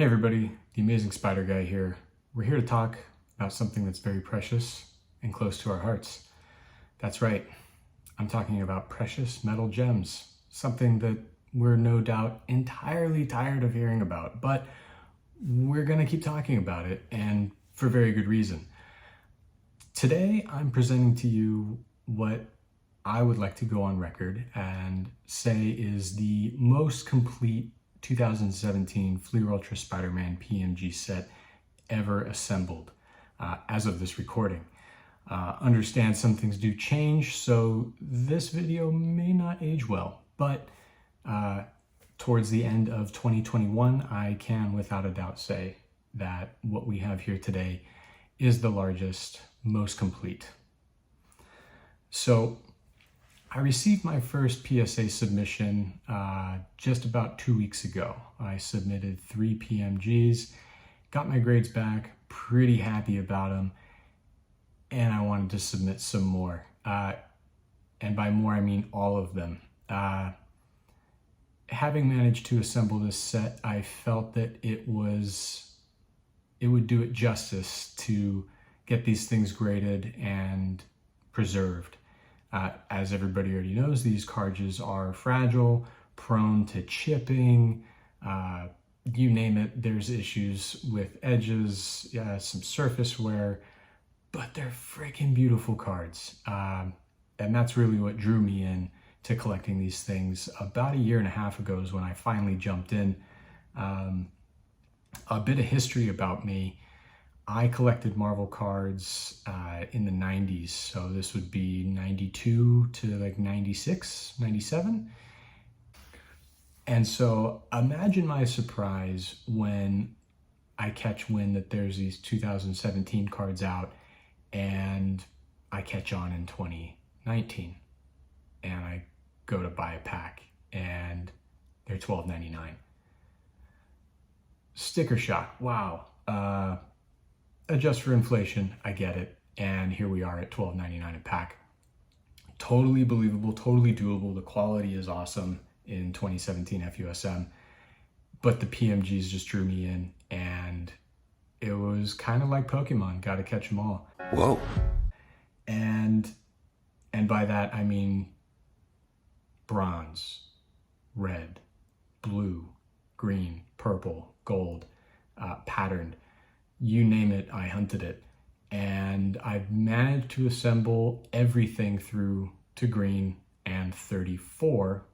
Hey everybody, the Amazing Spider Guy here. We're here to talk about something that's very precious and close to our hearts. That's right, I'm talking about precious metal gems, something that we're no doubt entirely tired of hearing about, but we're gonna keep talking about it, and for very good reason. Today, I'm presenting to you what I would like to go on record and say is the most complete 2017 Fleer Ultra SpiderMan PMG set ever assembled as of this recording. Understand some things do change, so this video may not age well, but towards the end of 2021, I can without a doubt say that what we have here today is the largest, most complete. So I received my first PSA submission just about 2 weeks ago. I submitted 3 PMGs, got my grades back, pretty happy about them, and I wanted to submit some more. And by more, I mean all of them. Having managed to assemble this set, I felt that it would do it justice to get these things graded and preserved. As everybody already knows, these cartridges are fragile, prone to chipping, you name it. There's issues with edges, some surface wear, but they're freaking beautiful cards. And that's really what drew me in to collecting these things. About 1.5 years ago is when I finally jumped in. A bit of history about me. I collected Marvel cards in the 90s, so this would be 92 to like 96, 97. And so imagine my surprise when I catch wind that there's these 2017 cards out and I catch on in 2019 and I go to buy a pack and they're $12.99. Sticker shock, wow. Adjust for inflation, I get it, and here we are at $12.99 a pack. Totally believable, totally doable. The quality is awesome in 2017 FUSM, but the PMGs just drew me in, and it was kind of like Pokemon, gotta catch them all. Whoa. And by that, I mean bronze, red, blue, green, purple, gold, patterned. You name it, I hunted it. And I've managed to assemble everything through to green and 34,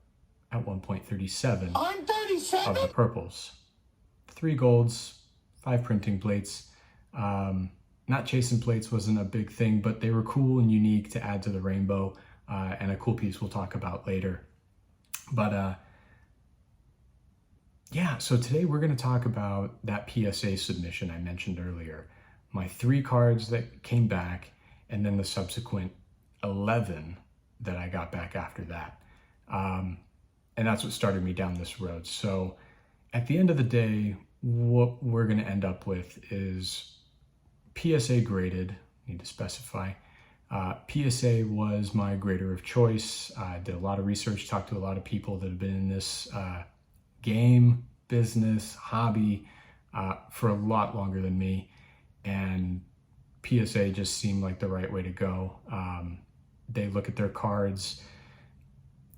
at one point 37, I'm 37? of the purples. 3 golds, 5 printing plates. Not chasing plates wasn't a big thing, but they were cool and unique to add to the rainbow, and a cool piece we'll talk about later. But yeah, so today we're going to talk about that PSA submission I mentioned earlier. My 3 cards that came back, and then the subsequent 11 that I got back after that. And that's what started me down this road. So at the end of the day, what we're going to end up with is PSA graded, need to specify. PSA was my grader of choice. I did a lot of research, talked to a lot of people that have been in this game, business, hobby for a lot longer than me, and PSA just seemed like the right way to go. They look at their cards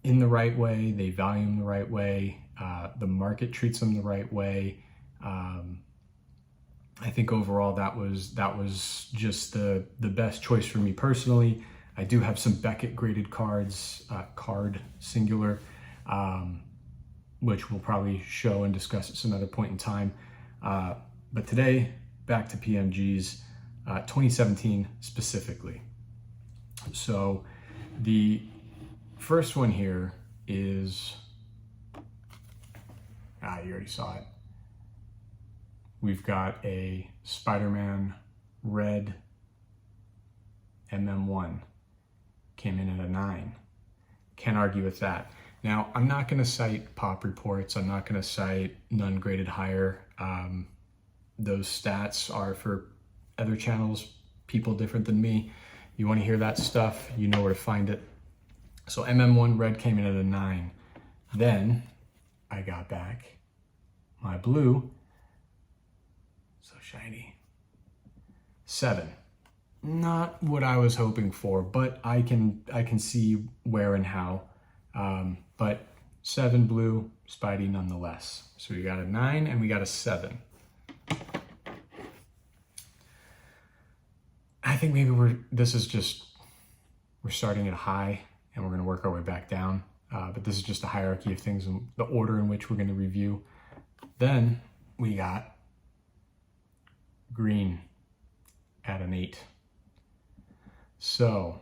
in the right way, they value them the right way, the market treats them the right way. I think overall that was just the best choice for me personally. I do have some Beckett graded cards, card singular, which we'll probably show and discuss at some other point in time. But today, back to PMGs, 2017 specifically. So the first one here is, you already saw it. We've got a SpiderMan Red MM1, came in at a 9. Can't argue with that. Now, I'm not going to cite pop reports. I'm not going to cite none graded higher. Those stats are for other channels, people different than me. You want to hear that stuff, you know where to find it. So MM1 Red came in at a 9. Then I got back my blue So shiny. 7. Not what I was hoping for, but I can see where and how. But 7 blue, Spidey nonetheless. So we got a 9 and we got a 7. I think maybe we're starting at high and we're gonna work our way back down. But this is just a hierarchy of things and the order in which we're gonna review. Then we got green at an 8. So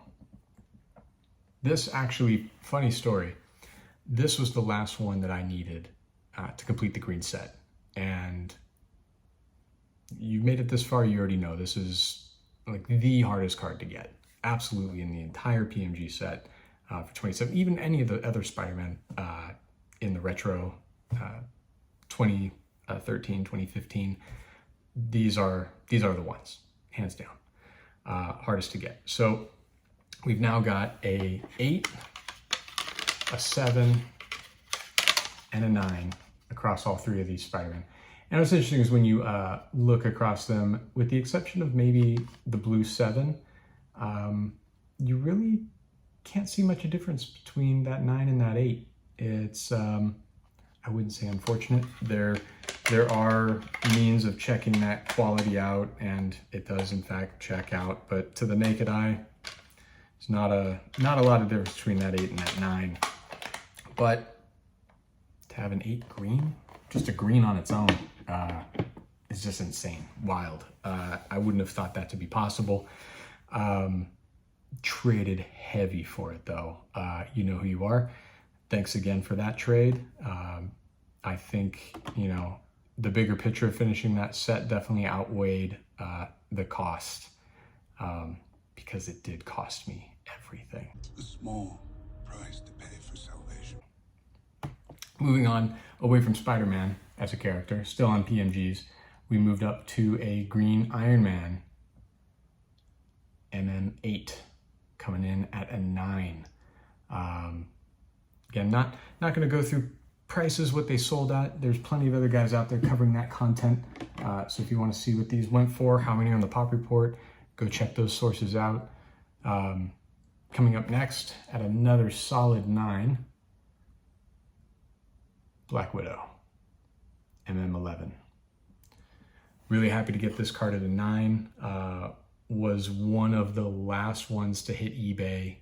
this actually, funny story, this was the last one that I needed to complete the green set. And you made it this far, you already know this is like the hardest card to get. Absolutely, in the entire PMG set for 27, even any of the other Spider-Man in the retro 2013, 2015, these are the ones, hands down. Hardest to get. So we've now got a 8, a 7, and a 9 across all 3 of these Spider-Man. And what's interesting is when you look across them, with the exception of maybe the blue 7, you really can't see much of a difference between that 9 and that 8. It's, I wouldn't say unfortunate. There are means of checking that quality out, and it does in fact check out, but to the naked eye, it's not a lot of difference between that 8 and that 9. But to have an 8 green, just a green on its own, is just insane, wild. I wouldn't have thought that to be possible. Traded heavy for it though. You know who you are. Thanks again for that trade. I think, you know, the bigger picture of finishing that set definitely outweighed the cost, because it did cost me everything. A small price to pay for salvation. Moving on away from Spider-Man as a character, still on PMGs, we moved up to a green Iron Man MM8, coming in at a 9. Again, not going to go through prices, what they sold at. There's plenty of other guys out there covering that content. So if you want to see what these went for, how many on the pop report, go check those sources out. Coming up next at another solid 9, Black Widow, MM11. Really happy to get this card at a 9. Was one of the last ones to hit eBay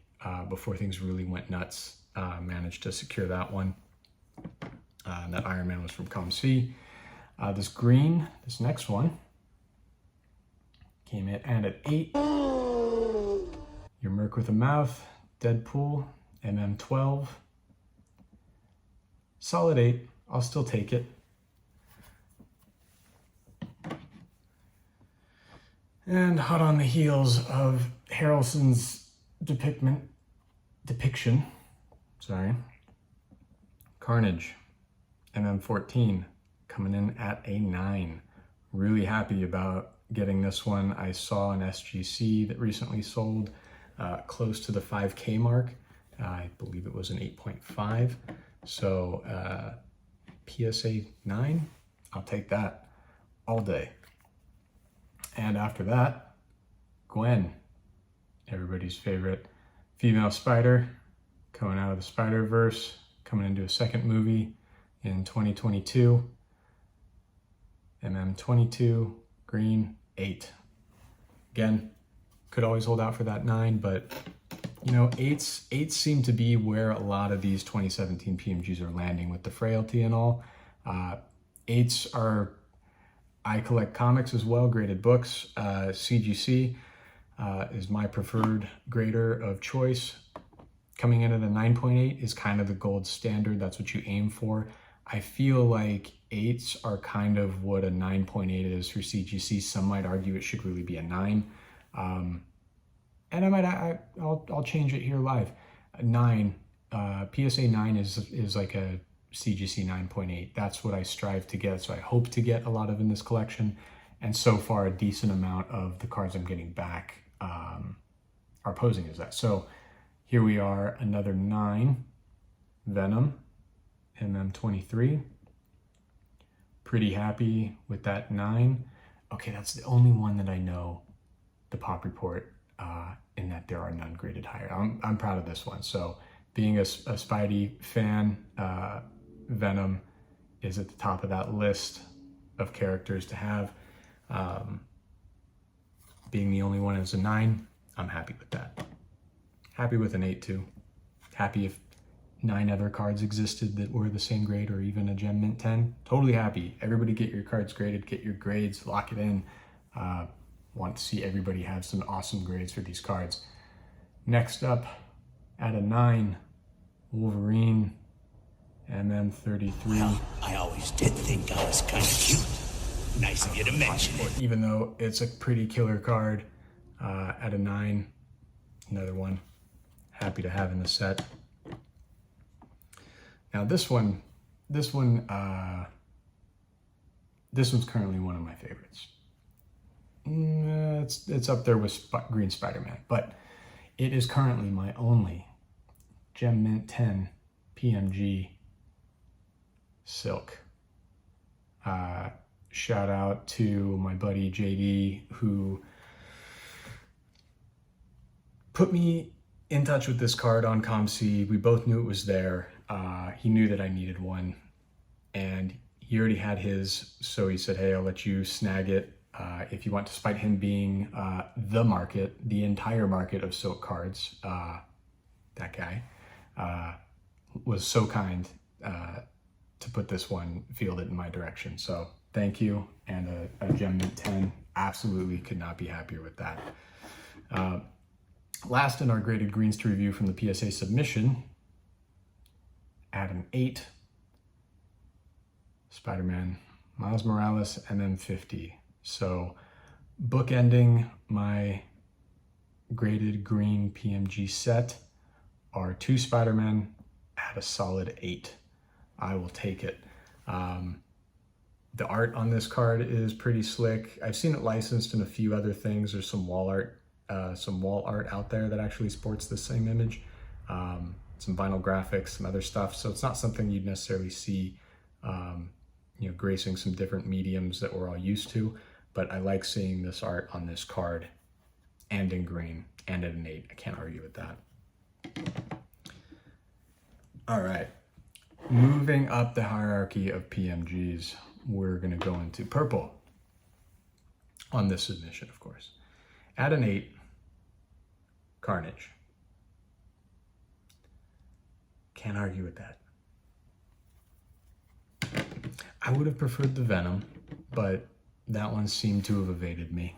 before things really went nuts. Managed to secure that one. That Iron Man was from ComC. This green, this next one, came in at 8. Your Merc with a Mouth, Deadpool, MM12. Solid 8, I'll still take it. And hot on the heels of Harrelson's depiction, Carnage MM14, coming in at a 9. Really happy about getting this one. I saw an SGC that recently sold close to the 5K mark. I believe it was an 8.5. So PSA 9, I'll take that all day. And after that, Gwen, everybody's favorite female spider, coming out of the Spider-Verse, coming into a second movie in 2022. MM22, green, 8. Again, could always hold out for that 9, but you know, 8s seem to be where a lot of these 2017 PMGs are landing with the frailty and all. 8s are, I collect comics as well, graded books. CGC is my preferred grader of choice. Coming in at a 9.8 is kind of the gold standard. That's what you aim for. I feel like 8s are kind of what a 9.8 is for CGC. Some might argue it should really be a 9. And I'll change it here live. A 9, PSA 9 is like a CGC 9.8. That's what I strive to get. So I hope to get a lot of in this collection. And so far, a decent amount of the cards I'm getting back are posing as that. So here we are, another 9, Venom, MM23. Pretty happy with that 9. Okay, that's the only one that I know the pop report in that there are none graded higher. I'm proud of this one. So being a Spidey fan, Venom is at the top of that list of characters to have. Being the only one as a 9, I'm happy with that. Happy with an 8 too. Happy if 9 other cards existed that were the same grade, or even a Gem Mint 10. Totally happy. Everybody get your cards graded, get your grades, lock it in. Want to see everybody have some awesome grades for these cards. Next up, at a 9, Wolverine MM33. Well, I always did think I was kind of cute. Nice of you to mention it. Even though it's a pretty killer card, at a 9, another one. Happy to have in the set. Now this one's currently one of my favorites. It's up there with Green Spider-Man, but it is currently my only Gem Mint 10 PMG Silk. Shout out to my buddy JD, who put me in touch with this card on ComC. We both knew it was there. He knew that I needed one, and he already had his, so he said, hey, I'll let you snag it if you want, despite him being the entire market of Silk cards. That guy was so kind to put this one, field it in my direction. So thank you, and a Gem Mint 10. Absolutely could not be happier with that. Last in our graded greens to review from the PSA Submission, at an 8, SpiderMan Miles Morales MM50. So bookending my graded green PMG set are 2 Spider-Man at a solid 8. I will take it. The art on this card is pretty slick. I've seen it licensed in a few other things. There's some wall art out there that actually sports the same image. Some vinyl graphics, some other stuff. So it's not something you'd necessarily see, gracing some different mediums that we're all used to. But I like seeing this art on this card, and in green, and at an 8. I can't argue with that. All right, moving up the hierarchy of PMGs, we're gonna go into purple on this submission, of course. At an 8, Carnage. Can't argue with that. I would have preferred the Venom, but that one seemed to have evaded me,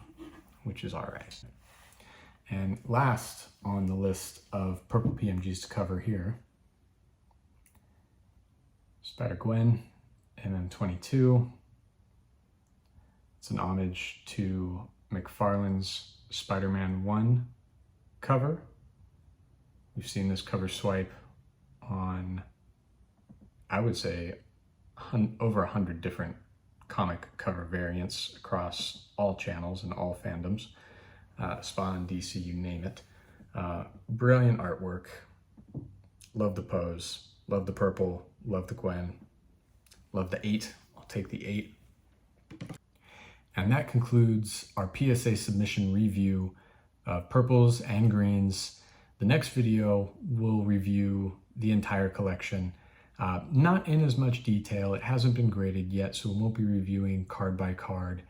which is all right. And last on the list of purple PMGs to cover here, SpiderGWEN MM12. It's an homage to McFarlane's SpiderMan 1 cover. We've seen this cover swipe on, I would say, over 100 different comic cover variants across all channels and all fandoms. Spawn, DC, you name it. Brilliant artwork. Love the pose. Love the purple. Love the Gwen. Love the 8. I'll take the 8. And that concludes our PSA submission review of purples and greens. The next video will review the entire collection. Not in as much detail. It hasn't been graded yet, so we won't be reviewing card by card,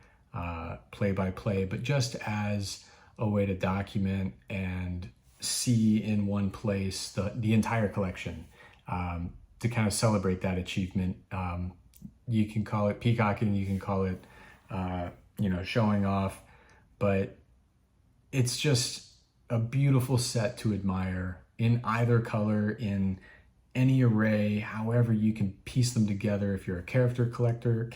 play by play, but just as a way to document and see in one place the entire collection, to kind of celebrate that achievement. You can call it peacocking, you can call it showing off, but it's just a beautiful set to admire in either color, in any array, however you can piece them together. If you're a character collector,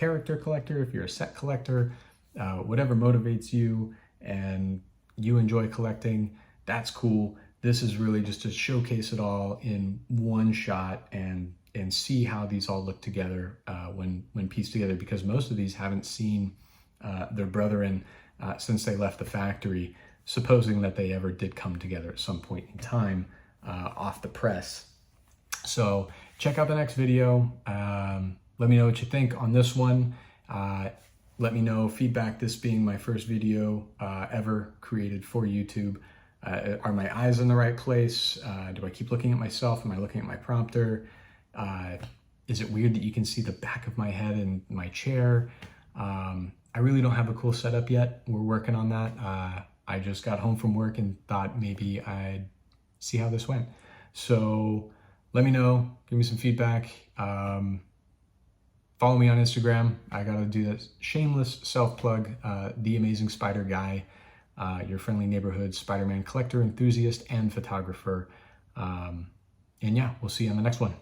if you're a set collector, whatever motivates you and you enjoy collecting, that's cool. This is really just to showcase it all in one shot and see how these all look together when pieced together, because most of these haven't seen their brethren since they left the factory, supposing that they ever did come together at some point in time off the press. So check out the next video. Let me know what you think on this one. Let me know feedback, this being my first video ever created for YouTube. Are my eyes in the right place? Do I keep looking at myself? Am I looking at my prompter? Is it weird that you can see the back of my head in my chair? I really don't have a cool setup yet. We're working on that. I just got home from work and thought maybe I'd see how this went. So let me know, give me some feedback. Follow me on Instagram. I gotta do that shameless self-plug. The Amazing Spider Guy, your friendly neighborhood Spider-Man collector, enthusiast, and photographer. And yeah, we'll see you on the next one.